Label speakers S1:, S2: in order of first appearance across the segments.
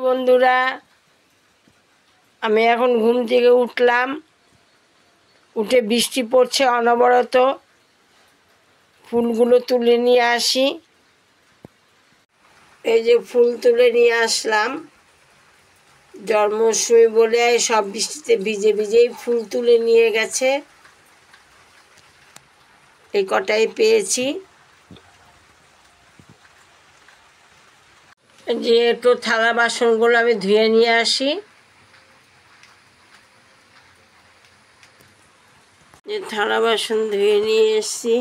S1: বন্ধুরা, আমি এখন ঘুম থেকে উঠলাম। উঠে বৃষ্টি পড়ছে অনবরত। ফুলগুলো তুলে নিয়ে আসি। এই যে ফুল তুলে নিয়ে আসলাম। জন্মাষ্টমী বলে সব বৃষ্টিতে ভিজে ভিজেই ফুল তুলে নিয়ে গেছে। এই কটাই পেয়েছি। যে একটু থালা বাসনগুলো আমি ধুয়ে নিয়ে আসি। যে থালা বাসন ধুয়ে নিয়ে এসছি।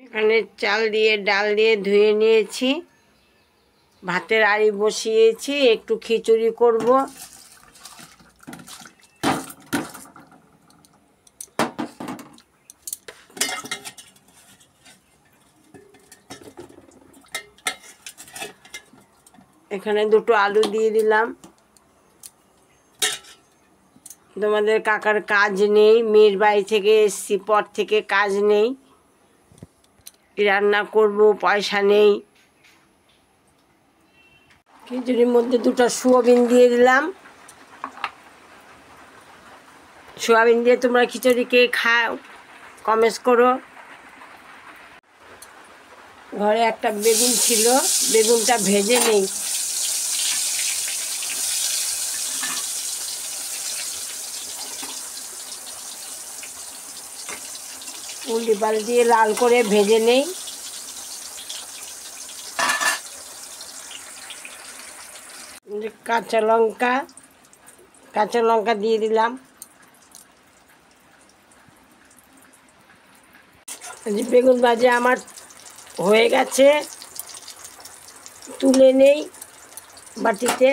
S1: এখানে চাল দিয়ে ডাল দিয়ে ধুয়ে নিয়েছি। ভাতের আড়ি বসিয়েছি, একটু খিচুড়ি করব। এখানে দুটো আলু দিয়ে দিলাম। তোমাদের কাকার কাজ নেই, মেয়ের বাড়ি থেকে এসছি, পর থেকে কাজ নেই, রান্না করব, পয়সা নেই। খিচুড়ির মধ্যে দুটো সোয়াবিন দিয়ে দিলাম। সোয়াবিন দিয়ে তোমরা খিচুড়ি কে খাও, কমেন্টস করো। ঘরে একটা বেগুন ছিল, বেগুনটা ভেজে নেই। উল্টি পাল্টি দিয়ে লাল করে ভেজে নেই। কাঁচা লঙ্কা দিয়ে দিলাম। বেগুন ভাজা আমার হয়ে গেছে, তুলে নেই বাটিতে।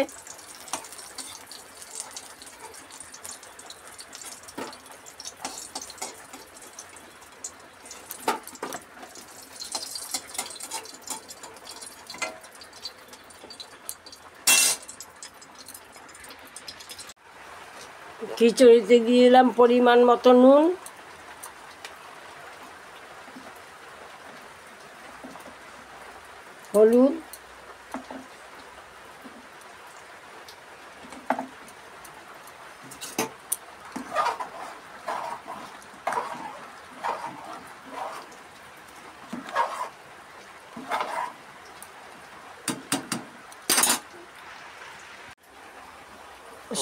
S1: খিচুড়িতে দিয়ে দিলাম পরিমাণ মতো নুন, হলুদ,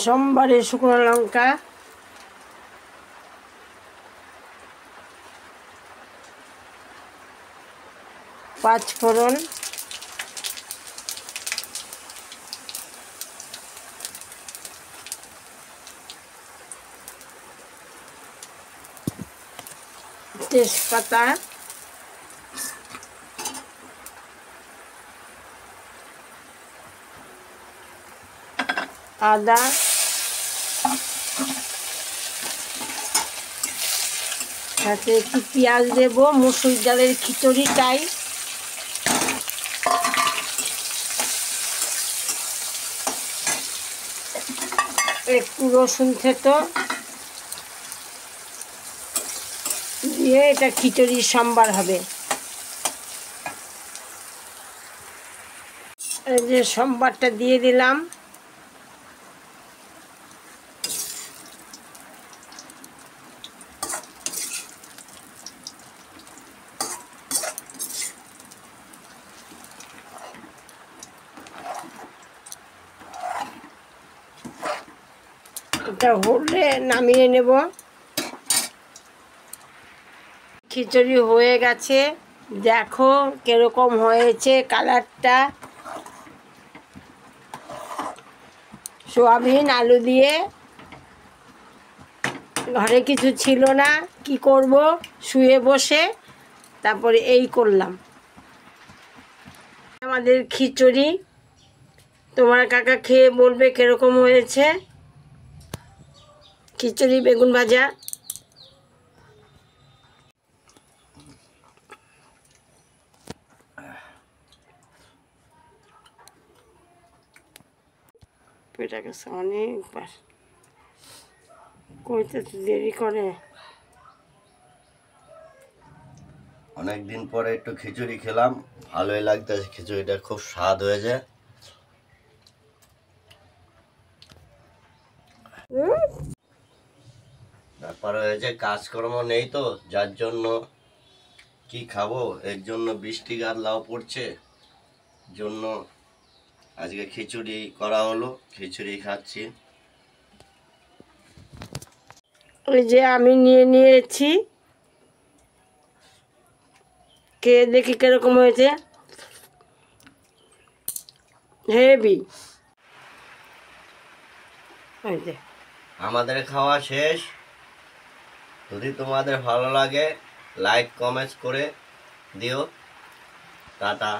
S1: সোমবারে শুকনো লঙ্কা, পাঁচফোড়ন, তেজপাতা, আদা, সাথে একটু পেঁয়াজ দেব। মুসুর ডালের খিচুড়ি চাই। একটু রসুন থেতো দিয়ে এটা খিচুড়ির সম্বার হবে। এই যে সম্বারটা দিয়ে দিলাম। এটা হলে নামিয়ে নেব। খিচুড়ি হয়ে গেছে, দেখো কিরকম হয়েছে কালারটা। সোয়াবিন আলু দিয়ে, ঘরে কিছু ছিল না, কি করব, শুয়ে বসে তারপরে এই করলাম। আমাদের খিচুড়ি। তোমার কাকা খেয়ে বলবে কিরকম হয়েছে। খিচুড়ি বেগুন ভাজা। পেটা গেছে অনেকবার, কইতে দেরি করে।
S2: অনেকদিন পরে একটু খিচুড়ি খেলাম, ভালোই লাগতেছে। খিচুড়িটা খুব স্বাদ হয়েছে। ব্যাপার হয়েছে কাজকর্ম নেই তো, যার জন্য কি খাবো, এর জন্য বৃষ্টি গাদলাও পড়ছে, জন্য আজকে খিচুড়ি করা হলো, খিচুড়ি খাচ্ছি।
S1: ওই যে আমি নিয়ে নিয়েছি, কে দেখি কিরকম হয়েছে। হেভি। ওই যে
S2: আমাদের খাওয়া শেষ। যদি তোমাদের ভালো লাগে লাইক কমেন্টস করে দিও। টাটা।